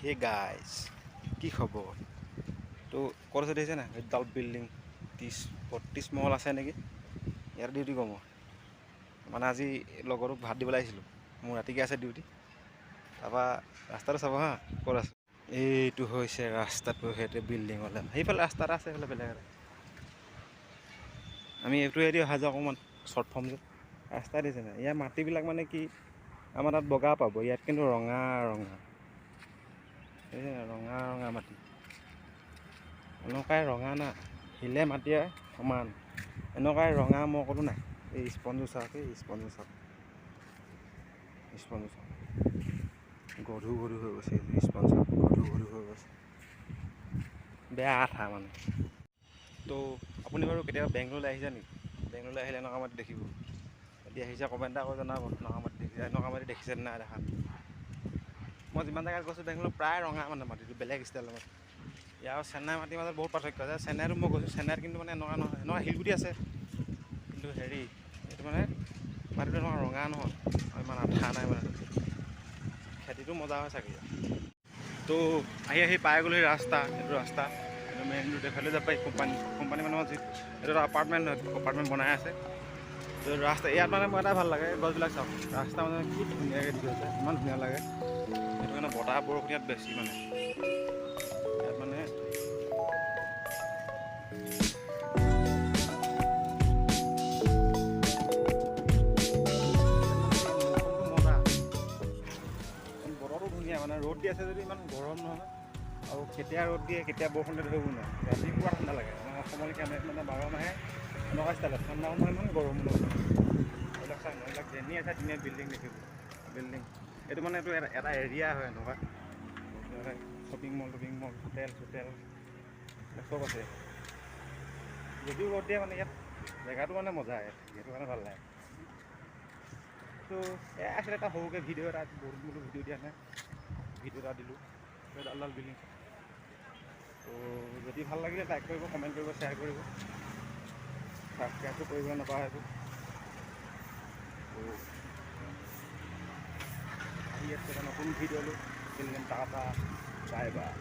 hey guys কি খবৰ তো ক'ত আছে দেখিছে না একডাল বিল্ডিং 30-32 মহল আছে নেকি ইয়াৰ ডিউটি কম মানে আজি লগৰক ভাত দিবলৈ আহিছিলোঁ মোৰ ৰাতিকৈ আছে ডিউটি তাৰপৰা ৰাস্তাটো চাব হা ক'ত আছে এইটো হৈছে ৰাস্তাটো সেইটো বিল্ডিঙলৈ সেইফালে ৰাস্তা এটা আছে সেইফালে বেলেগ এটা আমি এইটোৱেদি অহা যোৱা অকণমান শ্বৰ্ট ফৰ্ম যে ৰাস্তা দিছে নাই ইয়াৰ মাটিবিলাক মানে কি আমাৰ তাত বগা পাব ইয়াত কিন্তু ৰঙা ৰঙা ৰঙা ৰঙা মাটি এনেকুৱাই ৰঙা না শিলে মাটিয়ে সমান এনেকুৱাই ৰঙা মই ক'লো নাই এই স্পঞ্জো চাওক স্পঞ্জো চাওক গধু গধু হৈ গৈছে স্পঞ্জ গধু গধু হৈ গৈছে বেয়া আঠা মানে তো আপুনি বাৰু কেতিয়াবা বেংগলোৰলৈ আহিছে নেকি বেংগলোৰলৈ আহিলে এনেকুৱা মাটি দেখিব যদি আহিছে কমেণ্ট এটা কৰি জনাব এনেকুৱা মাটি দেখিছে এনেকুৱা মাটি দেখিছে নাই দেখা মই যিমান জেগাত গৈছোঁ বেংগলোৰ প্ৰায় ৰঙা মানে মাটিটো বেলেগ ষ্টাইলৰ মাটি ইয়াৰ চেন্নাই মাটিৰ মাজত বহুত পাৰ্থক্য আছে চেন্নাইতো মই গৈছোঁ চেন্নাইত কিন্তু মানে এনেকুৱা নহয় এনেকুৱা শিলগুটি আছে কিন্তু হেৰি এইটো মানে মাটিটো এনেকুৱা ৰঙা নহয় ইমান আঠা নাই মানে খেতিটো মজা হয় চাগে তো আহি পাই গ'লো সেই ৰাস্তা এইটো ৰাস্তা এইটো মেইন ৰোড এফালে যাব পাৰি কোম্পানী মানুহৰ যি এইটো এটা এপাৰ্টমেণ্ট বনাই আছে তো ৰাস্তা ইয়াত মানে মোৰ এটা ভাল লাগে গছবিলাক চাওক ৰাস্তা মানে কি ধুনীয়াকৈ দি আছে ইমান ধুনীয়া লাগে সেইটো কাৰণে বতাহ বৰষুণ ইয়াত বেছি মানে ইয়াত মানে বতৰটো ধুনীয়া মানে ৰ'দ দি আছে যদি ইমান গৰম নহয় আৰু কেতিয়া ৰ'দ দিয়ে কেতিয়া বৰষুণ দিয়ে ধৰিব নোৱাৰে ৰাতিপুৱা ঠাণ্ডা লাগে আমাৰ অসমলৈ মানে 12 মাহে এনেকুৱা ষ্টাইলত ঠাণ্ডা সময় ইমান গৰম নহয় এইবিলাক চাই এইবিলাক যেনি আছে ধুনীয়া বিল্ডিং দেখিব বিল্ডিং এইটো মানে এইটো এটা এৰিয়া হয় এনেকুৱা শ্বপিং মল হোটেল চব আছে যদিও ৰ'দ দিয়ে মানে ইয়াত জেগাটো মানে মজা সেইটো কাৰণে ভাল লাগে তো এয়া আছিলে এটা সৰুকৈ ভিডিঅ' এটা বহুত ভিডিঅ' দিয়া নাই ভিডিঅ' এটা দিলোঁ ডাল বিল্ডিং তো যদি ভাল লাগিলে লাইক কৰিব কমেণ্ট কৰিব শ্বেয়াৰ কৰিব ছাবস্ক্ৰাইবটো কৰিব নাপাহৰিব তো আহি আছে এটা নতুন ভিডিঅ' লৈ টাটা বাই বাই